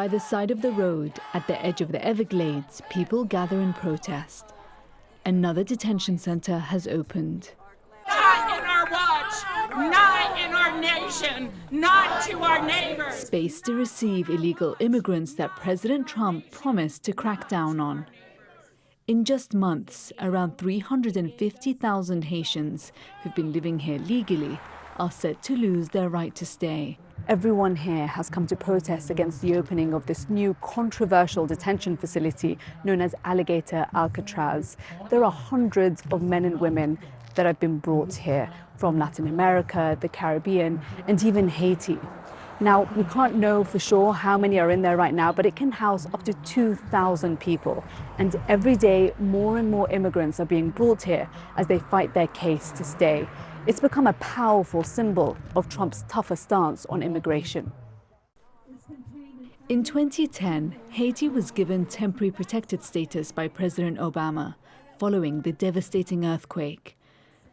By the side of the road, at the edge of the Everglades, people gather in protest. Another detention center has opened. Not in our watch, not in our nation, not to our neighbors. Space to receive illegal immigrants that President Trump promised to crack down on. In just months, around 350,000 Haitians who've been living here legally are set to lose their right to stay. Everyone here has come to protest against the opening of this new controversial detention facility known as Alligator Alcatraz. There are hundreds of men and women that have been brought here from Latin America, the Caribbean, and even Haiti. Now, we can't know for sure how many are in there right now, but it can house up to 2,000 people. And every day, more and more immigrants are being brought here as they fight their case to stay. It's become a powerful symbol of Trump's tougher stance on immigration. In 2010, Haiti was given temporary protected status by President Obama following the devastating earthquake.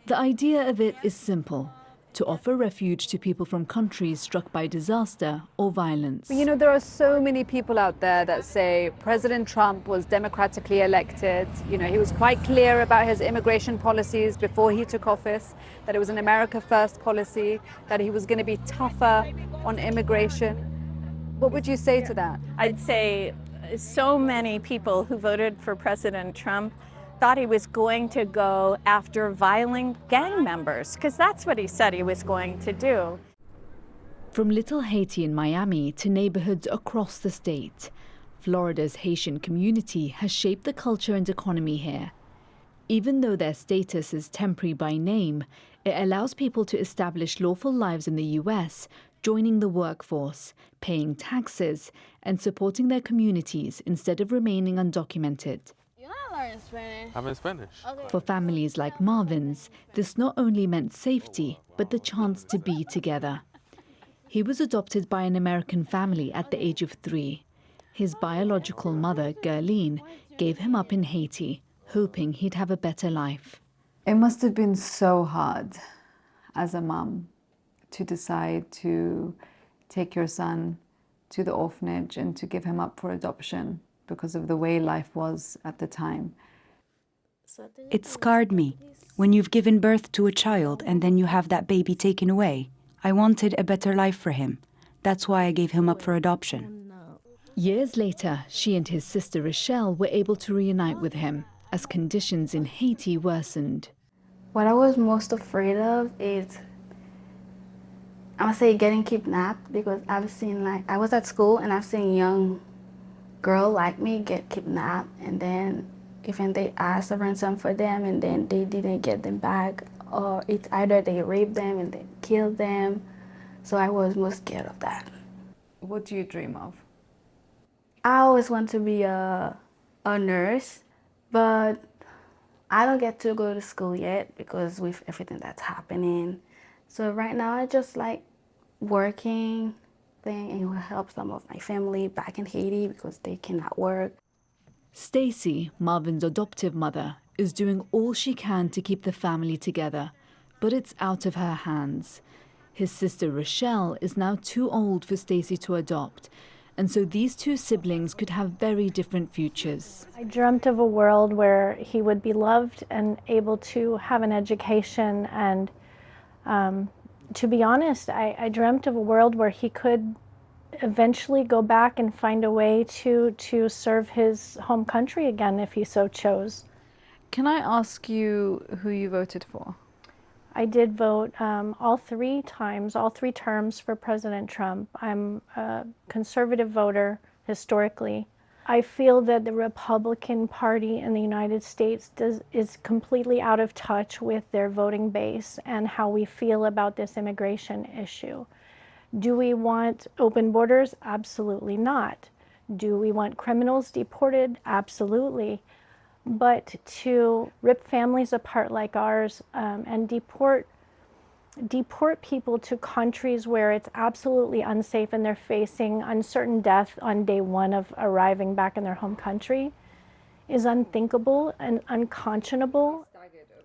The idea of it is simple: to offer refuge to people from countries struck by disaster or violence. You know, there are so many people out there that say President Trump was democratically elected. You know, he was quite clear about his immigration policies before he took office, that it was an America First policy, that he was going to be tougher on immigration. What would you say to that? I'd say so many people who voted for President Trump thought he was going to go after violent gang members, because that's what he said he was going to do. From Little Haiti in Miami to neighborhoods across the state, Florida's Haitian community has shaped the culture and economy here. Even though their status is temporary by name, it allows people to establish lawful lives in the U.S., joining the workforce, paying taxes, and supporting their communities instead of remaining undocumented. Spanish. I'm in Spanish. Okay. For families like Marvin's, this not only meant safety, but the chance to be together. He was adopted by an American family at the age of 3. His biological mother, Gerline, gave him up in Haiti, hoping he'd have a better life. It must have been so hard as a mom to decide to take your son to the orphanage and to give him up for adoption because of the way life was at the time. It scarred me. When you've given birth to a child and then you have that baby taken away, I wanted a better life for him. That's why I gave him up for adoption. Years later, she and his sister Rochelle were able to reunite with him as conditions in Haiti worsened. What I was most afraid of is, I would say, getting kidnapped, because I've seen, I was at school and I've seen young girl like me get kidnapped, and then even they asked a ransom for them and then they didn't get them back, or it's either they raped them and then killed them. So I was most scared of that. What do you dream of? I always want to be a nurse, but I don't get to go to school yet because with everything that's happening. So right now I just like working thing, and it will help some of my family back in Haiti because they cannot work. Stacy, Marvin's adoptive mother, is doing all she can to keep the family together, but it's out of her hands. His sister Rochelle is now too old for Stacy to adopt, and so these two siblings could have very different futures. I dreamt of a world where he would be loved and able to have an education, and to be honest, I dreamt of a world where he could eventually go back and find a way to serve his home country again if he so chose. Can I ask you who you voted for? I did vote all three terms for President Trump. I'm a conservative voter historically. I feel that the Republican Party in the United States is completely out of touch with their voting base and how we feel about this immigration issue. Do we want open borders? Absolutely not. Do we want criminals deported? Absolutely. But to rip families apart like ours and deport people to countries where it's absolutely unsafe and they're facing uncertain death on day one of arriving back in their home country is unthinkable and unconscionable.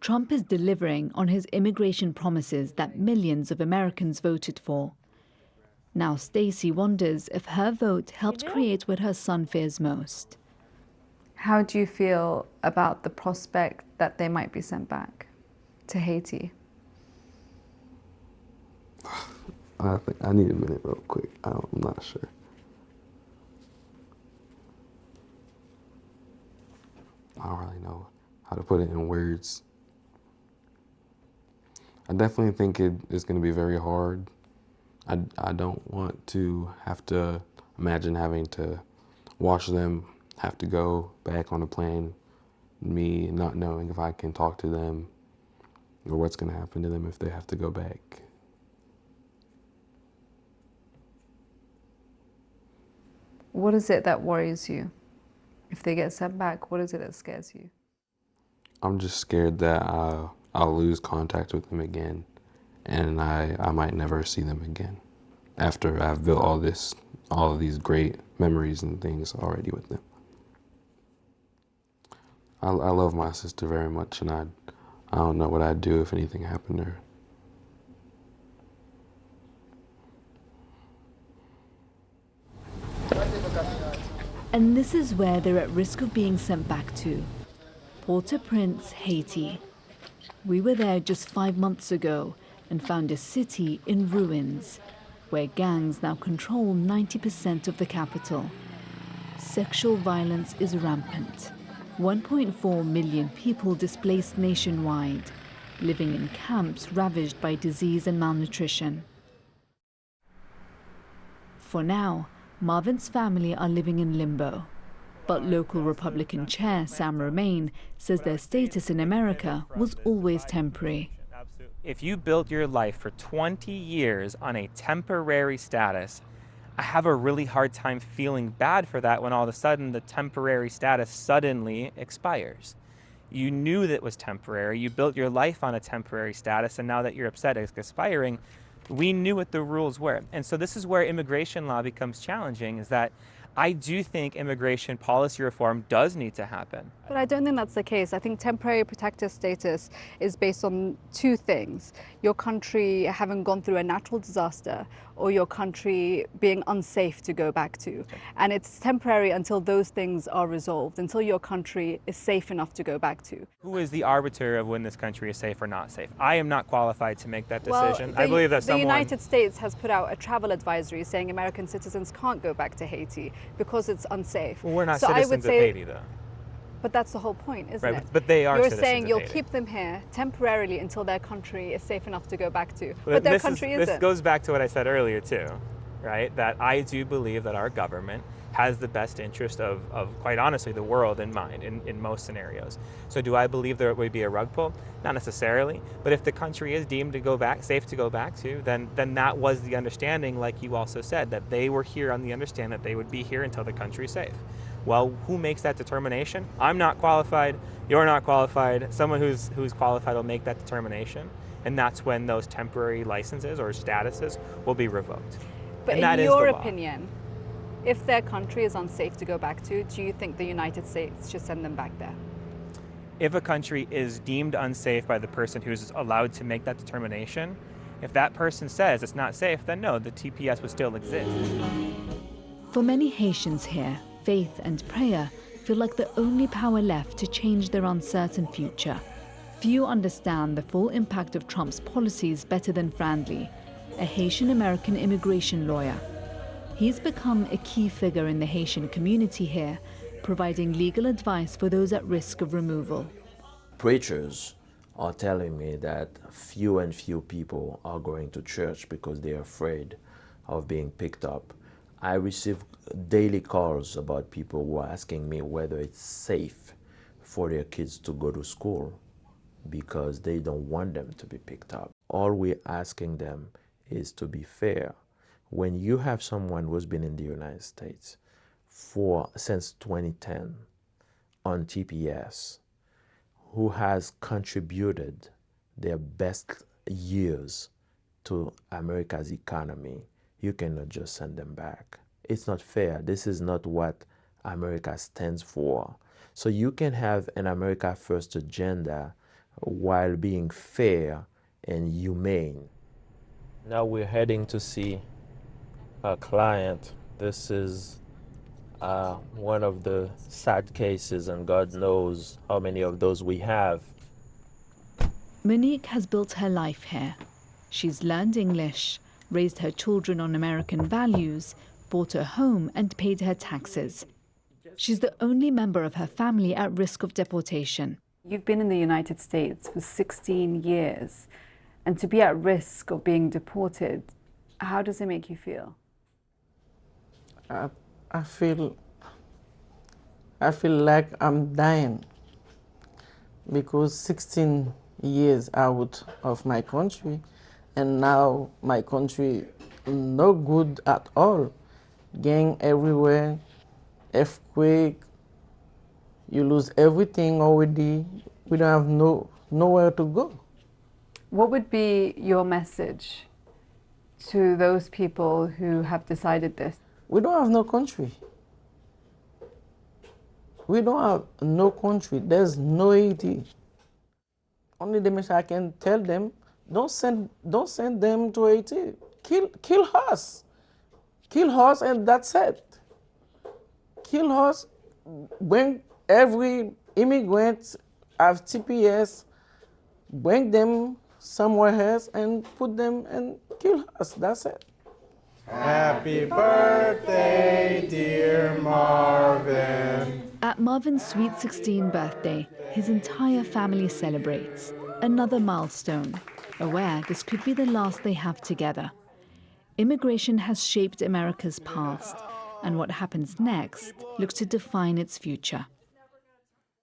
Trump is delivering on his immigration promises that millions of Americans voted for. Now Stacy wonders if her vote helped create what her son fears most. How do you feel about the prospect that they might be sent back to Haiti? I think I need a minute real quick. I'm not sure. I don't really know how to put it in words. I definitely think it is going to be very hard. I don't want to have to imagine having to watch them have to go back on a plane, me not knowing if I can talk to them or what's going to happen to them if they have to go back. What is it that worries you? If they get sent back, what is it that scares you? I'm just scared that I'll lose contact with them again, and I might never see them again after I've built all of these great memories and things already with them. I love my sister very much, and I don't know what I'd do if anything happened to her. And this is where they're at risk of being sent back to. Port-au-Prince, Haiti. We were there just 5 months ago and found a city in ruins, where gangs now control 90% of the capital. Sexual violence is rampant. 1.4 million people displaced nationwide, living in camps ravaged by disease and malnutrition. For now, Marvin's family are living in limbo. But local Republican chair Sam Romaine says their status in America was always temporary. If you built your life for 20 years on a temporary status, I have a really hard time feeling bad for that when all of a sudden the temporary status suddenly expires. You knew that it was temporary, you built your life on a temporary status, and now that you're upset it's expiring, we knew what the rules were. And so this is where immigration law becomes challenging, is that I do think immigration policy reform does need to happen. But I don't think that's the case. I think temporary protected status is based on two things. Your country having gone through a natural disaster, or your country being unsafe to go back to. And it's temporary until those things are resolved, until your country is safe enough to go back to. Who is the arbiter of when this country is safe or not safe? I am not qualified to make that decision. Well, I believe that the United States has put out a travel advisory saying American citizens can't go back to Haiti because it's unsafe. Well, we're not citizens of Haiti, though. But that's the whole point, isn't it? But they are You're saying you'll Haiti. keep them here temporarily until their country is safe enough to go back to. But their country isn't. This goes back to what I said earlier, too, right? That I do believe that our government has the best interest of quite honestly, the world in mind in most scenarios. So do I believe there would be a rug pull? Not necessarily. But if the country is deemed to go back, safe to go back to, then that was the understanding, like you also said, that they were here on the understanding that they would be here until the country is safe. Well, who makes that determination? I'm not qualified, you're not qualified, someone who's qualified will make that determination, and that's when those temporary licenses or statuses will be revoked. But in your opinion, if their country is unsafe to go back to, do you think the United States should send them back there? If a country is deemed unsafe by the person who's allowed to make that determination, if that person says it's not safe, then no, the TPS would still exist. For many Haitians here, faith and prayer feel like the only power left to change their uncertain future. Few understand the full impact of Trump's policies better than Franley, a Haitian-American immigration lawyer. He's become a key figure in the Haitian community here, providing legal advice for those at risk of removal. Preachers are telling me that few and few people are going to church because they're afraid of being picked up. I receive daily calls about people who are asking me whether it's safe for their kids to go to school because they don't want them to be picked up. All we're asking them is to be fair. When you have someone who's been in the United States since 2010 on TPS, who has contributed their best years to America's economy, you cannot just send them back. It's not fair. This is not what America stands for. So you can have an America First agenda while being fair and humane. Now we're heading to see client. This is one of the sad cases, and God knows how many of those we have. Monique has built her life here. She's learned English, raised her children on American values, bought a home and paid her taxes. She's the only member of her family at risk of deportation. You've been in the United States for 16 years, and to be at risk of being deported, how does it make you feel? I feel like I'm dying because 16 years out of my country, and now my country no good at all. Gang everywhere, earthquake, you lose everything already. We don't have nowhere to go. What would be your message to those people who have decided this? We don't have no country. We don't have no country. There's no Haiti. Only the message I can tell them: don't send them to Haiti. Kill us. Kill us, and that's it. Kill us. Bring every immigrant have TPS. Bring them somewhere else and put them and kill us. That's it. Happy birthday, dear Marvin. At Marvin's sweet 16 birthday, his entire family celebrates. Another milestone, aware this could be the last they have together. Immigration has shaped America's past, and what happens next looks to define its future.